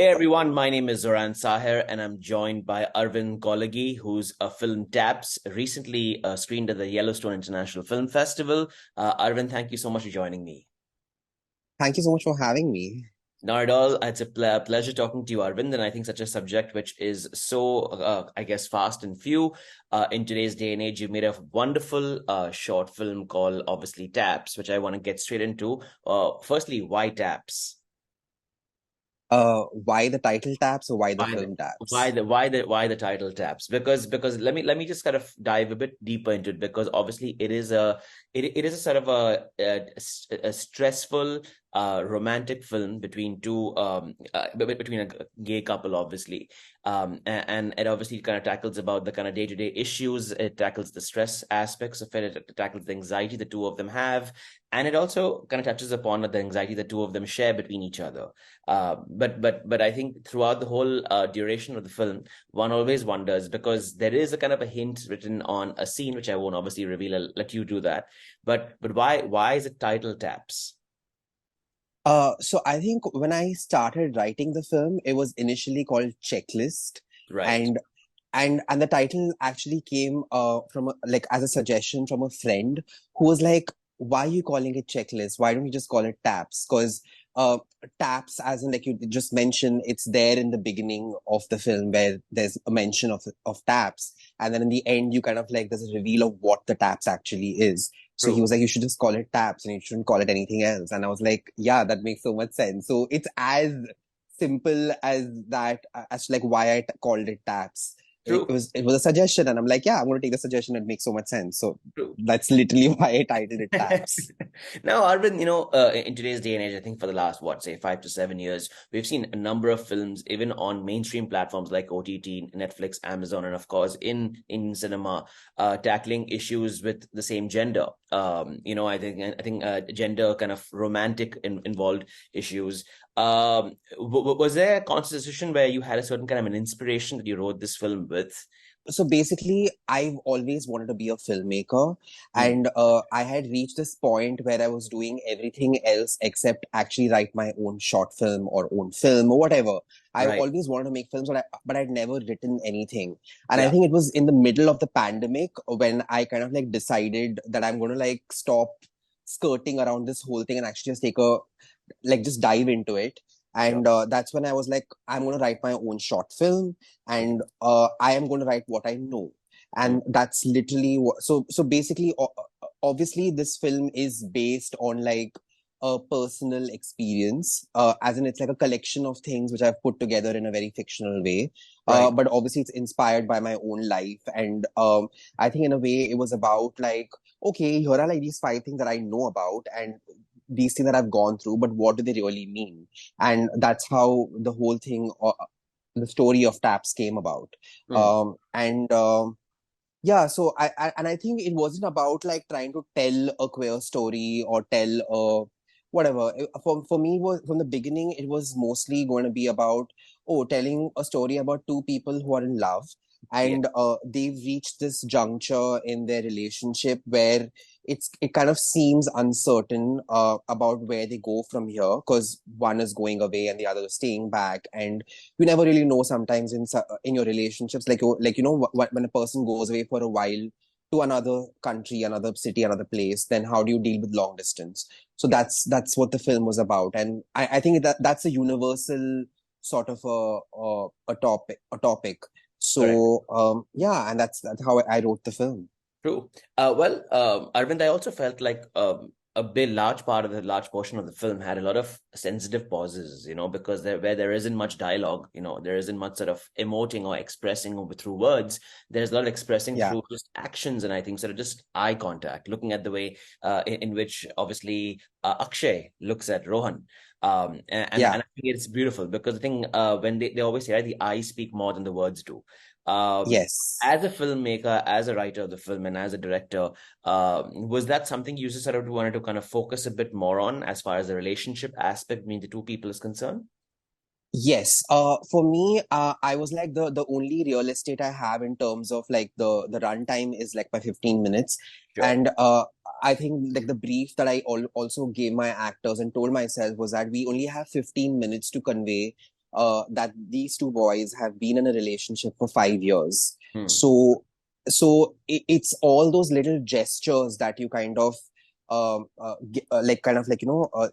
Hey everyone, my name is Zoran Saher and I'm joined by Arvind Caulagi, who's a film TAPS, recently screened at the Yellowstone International Film Festival. Arvind, thank you so much for joining me. Thank you so much for having me. Not at all. It's a pleasure talking to you, Arvind, and I think such a subject which is so, I guess, fast and few in today's day and age. You made a wonderful short film called, obviously, TAPS, which I want to get straight into. Firstly, why TAPS? Why the title taps or why the Why the film why taps? the why the why the title taps? Because let me just kind of dive a bit deeper into it, because obviously it is a sort of a stressful romantic film between two between a gay couple, obviously. And it obviously kind of tackles about the kind of day-to-day issues. It tackles the stress aspects of it tackles the anxiety the two of them have, and it also kind of touches upon the anxiety the two of them share between each other. But I think throughout the whole duration of the film, one always wonders, because there is a kind of a hint written on a scene which I won't obviously reveal. I'll let you do that. But why is it title taps? So I think when I started writing the film, it was initially called Checklist, Right. and and the title actually came from like as a suggestion from a friend who was like, "Why are you calling it Checklist? Why don't you just call it Taps?" Because uh, taps, as in like you just mentioned, it's there in the beginning of the film where there's a mention of taps, and then in the end you kind of like there's a reveal of what the taps actually is. So he True. was like, you should just call it taps and you shouldn't call it anything else. And I was like, yeah, that makes so much sense. So it's as simple as that, as to like why called it taps. True. It was a suggestion, and I'm like, yeah, I'm going to take the suggestion. It makes so much sense. So True. that's literally why I titled it taps. Now, Arvind, in today's day and age, I think for the last, what, say, 5 to 7 years, we've seen a number of films, even on mainstream platforms like OTT, Netflix, Amazon, and of course in cinema, tackling issues with the same gender. I think gender kind of romantic involved issues. Was there a conscious decision where you had a certain kind of an inspiration that you wrote this film with? So basically, I've always wanted to be a filmmaker, Hmm. and I had reached this point where I was doing everything else except actually write my own short film or own film or whatever. I Right. always wanted to make films, but I'd never written anything. And I Yeah. think it was in the middle of the pandemic when I kind of like decided that I'm going to like stop skirting around this whole thing and actually just take a like just dive into it. Sure. And that's when I was like, I'm going to write my own short film, and I am going to write what I know. Mm. And that's literally what, so basically, obviously, this film is based on like a personal experience, as in it's like a collection of things which I've put together in a very fictional way. Right. But obviously, it's inspired by my own life. And I think in a way, it was about like, okay, here are like these five things that I know about, and these things that I've gone through, but what do they really mean? And that's how the whole thing, the story of Taps came about. Mm. And Yeah, so I think it wasn't about like trying to tell a queer story or tell whatever. For me, was from the beginning, it was mostly going to be about telling a story about two people who are in love, Yeah. and they've reached this juncture in their relationship where it kind of seems uncertain about where they go from here, because one is going away and the other is staying back, and you never really know sometimes in your relationships, like when a person goes away for a while to another country, another city, another place, then how do you deal with long distance? So Yeah. that's what the film was about, and I think that's a universal sort of a topic. Correct. So yeah, and that's how I wrote the film. True. Arvind, I also felt like a big large portion of the film had a lot of sensitive pauses, because where there isn't much dialogue, there isn't much sort of emoting or expressing over through words. There's a lot of expressing Yeah, through just actions, and I think sort of just eye contact, looking at the way in which obviously Akshay looks at Rohan. And yeah. I think it's beautiful, because I think when they always say, right, the eyes speak more than the words do. Um, Yes. as a filmmaker, as a writer of the film, and as a director, was that something you just sort of wanted to kind of focus a bit more on as far as the relationship aspect between the two people is concerned? Yes. For me, I was like the only real estate I have in terms of like the runtime is like by 15 minutes, Sure. and I think like the brief that I also gave my actors and told myself was that we only have 15 minutes to convey that these two boys have been in a relationship for 5 years. Hmm. So it's all those little gestures that you kind of like kind of like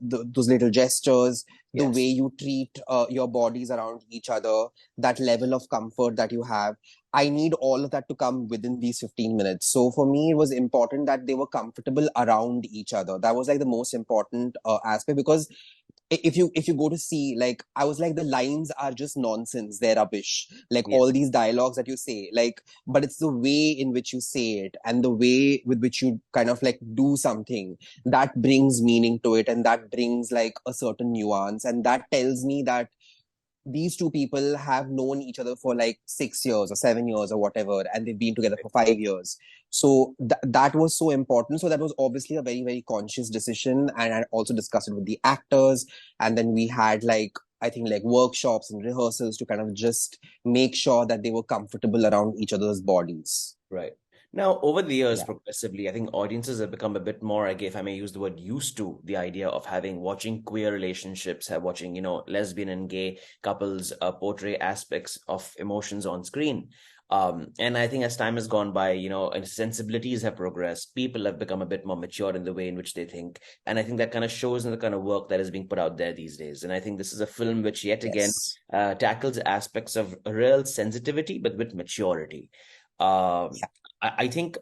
those little gestures, the way Yes. you treat your bodies around each other, that level of comfort that you have. I need all of that to come within these 15 minutes. So for me, it was important that they were comfortable around each other. That was like the most important aspect, because if you go to see, like, I was like, the lines are just nonsense, they're rubbish, like Yeah. all these dialogues that you say, like, but it's the way in which you say it and the way with which you kind of like do something that brings meaning to it, and that brings like a certain nuance, and that tells me that these two people have known each other for like 6 years or 7 years or whatever, and they've been together for 5 years. So that was so important. So that was obviously a very, very conscious decision. And I also discussed it with the actors. And then we had like, I think like workshops and rehearsals to kind of just make sure that they were comfortable around each other's bodies. Right. Now, over the years, Yeah. progressively, I think audiences have become a bit more, if I may use the word, used to the idea of watching queer relationships, watching, lesbian and gay couples portray aspects of emotions on screen. And I think as time has gone by, and sensibilities have progressed, people have become a bit more mature in the way in which they think. And I think that kind of shows in the kind of work that is being put out there these days. And I think this is a film which yet again Yes. tackles aspects of real sensitivity, but with maturity. Um, Yeah. I think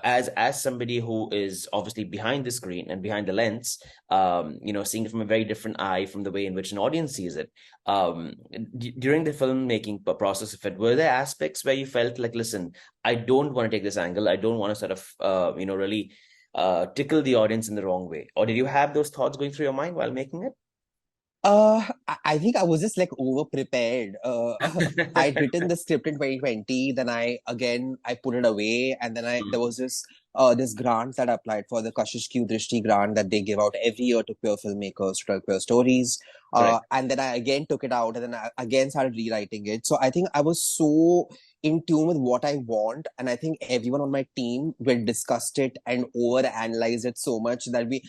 as somebody who is obviously behind the screen and behind the lens, seeing it from a very different eye from the way in which an audience sees it. During the filmmaking process of it, were there aspects where you felt like, listen, I don't want to take this angle. I don't want to sort of, really tickle the audience in the wrong way. Or did you have those thoughts going through your mind while making I think I was just like over prepared. I'd it? written the script in 2020, then I put it away, and then there was this grant that I applied for, the Kashish Q Drishti grant that they give out every year to queer filmmakers to tell queer stories. Correct. And then I again took it out, and then I again started rewriting it. So I think I was so in tune with what I want, and I think everyone on my team we discussed it and over analyzed it so much that we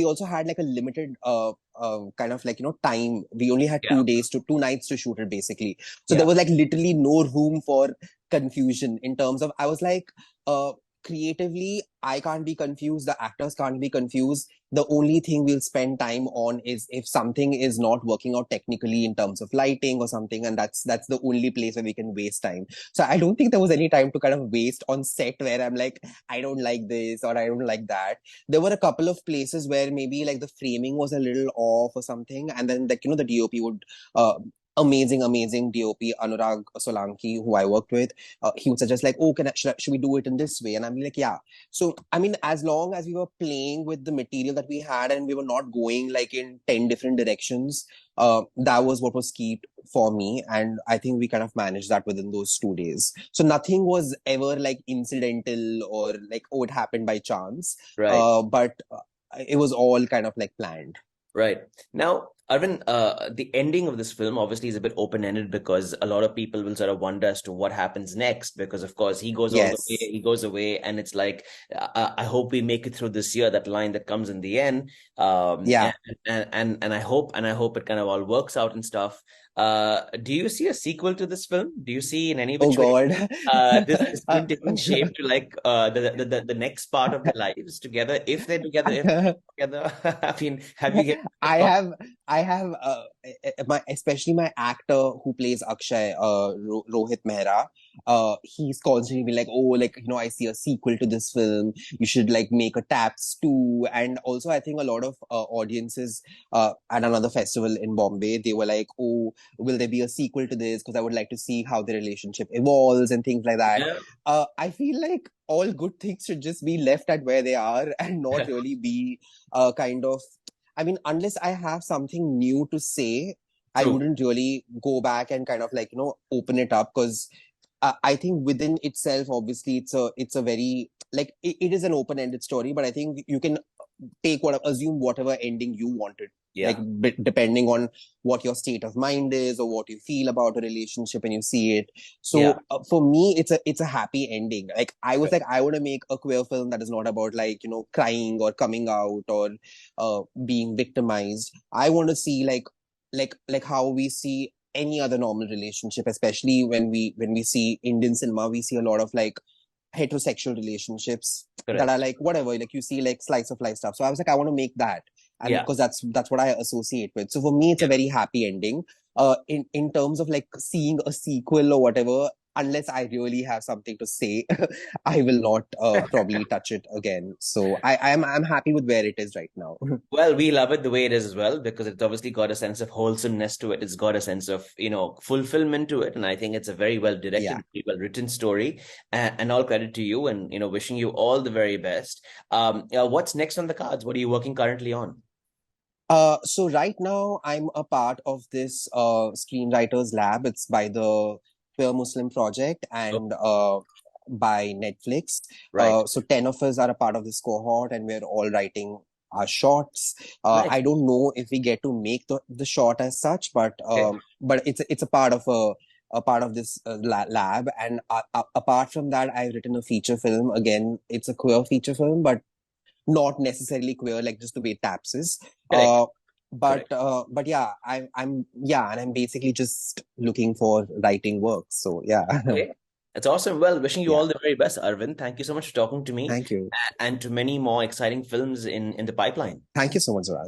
also had like a limited kind of like time. We only had Yeah. 2 days to 2 nights to shoot it basically, so there Yeah. was like literally no room for confusion. In terms of, I was like, creatively, I can't be confused, the actors can't be confused. The only thing we'll spend time on is if something is not working out technically in terms of lighting or something, and that's the only place where we can waste time. So I don't think there was any time to kind of waste on set where I'm like, I don't like this or I don't like that. There were a couple of places where maybe like the framing was a little off or something, and then like the DOP would amazing DOP Anurag Solanki, who I worked with, he would suggest like, oh, should we do it in this way? And I'm like, yeah. So I mean, as long as we were playing with the material that we had and we were not going like in 10 different directions, that was what was key for me, and I think we kind of managed that within those 2 days. So nothing was ever like incidental or like, oh, it happened by chance. Right. But it was all kind of like planned. Right. Now, Arvind, the ending of this film obviously is a bit open-ended because a lot of people will sort of wonder as to what happens next. Because, of course, he goes all the way, Yes. he goes away, and it's like, I hope we make it through this year. That line that comes in the end, Yeah. and I hope it kind of all works out and stuff. Do you see a sequel to this film? Do you see in any Oh which way God. this film taking shape to like the next part of their lives together, if they're together, if together? I mean, have you given it I a thought? have, I have, my especially my actor who plays Akshay, Rohit Mehra. He's constantly been like, oh, like I see a sequel to this film. You should like make a TAPS too. And also, I think a lot of audiences at another festival in Bombay, they were like, oh, will there be a sequel to this? Because I would like to see how the relationship evolves and things like that. Yeah. I feel like all good things should just be left at where they are and not really be kind of, I mean, unless I have something new to say, I True. wouldn't really go back and kind of like, open it up, because I think within itself, obviously, it's a very like it is an open-ended story, but I think you can assume whatever ending you wanted, like Yeah. depending on what your state of mind is or what you feel about a relationship and you see it. Yeah. So for me, it's a happy ending. Like I was Right. like, I want to make a queer film that is not about like crying or coming out or being victimized. I want to see like how we see any other normal relationship, especially when we see Indian cinema, we see a lot of like heterosexual relationships that are Correct. like whatever, like you see like slice of life stuff. So I was like, I want to make that, and Yeah. because that's what I associate with. So for me, it's a Yeah. very happy ending. In terms of like seeing a sequel or whatever, unless I really have something to say, I will not probably touch it again. So I'm happy with where it is right now. Well, we love it the way it is as well because it's obviously got a sense of wholesomeness to it. It's got a sense of, fulfillment to it. And I think it's a very well Yeah. directed, very well written story. And all credit to you and, wishing you all the very best. What's next on the cards? What are you working currently on? So right now I'm a part of this screenwriters lab. It's by the Queer Muslim Project Oh, and by Netflix. right. So 10 of us are a part of this cohort, and we're all writing our shorts. Nice. I don't know if we get to make the short as such, Okay. but it's a part of this lab. And apart from that, I've written a feature film. Again, it's a queer feature film, but not necessarily queer, like just the way Taps is. Correct. Correct. But yeah, I'm yeah, and I'm basically just looking for writing work. So yeah, Okay. That's awesome. Well, wishing you yeah. all the very best, Arvind. Thank you so much for talking to me Thank you, and to many more exciting films in the pipeline. thank you so much, Raj.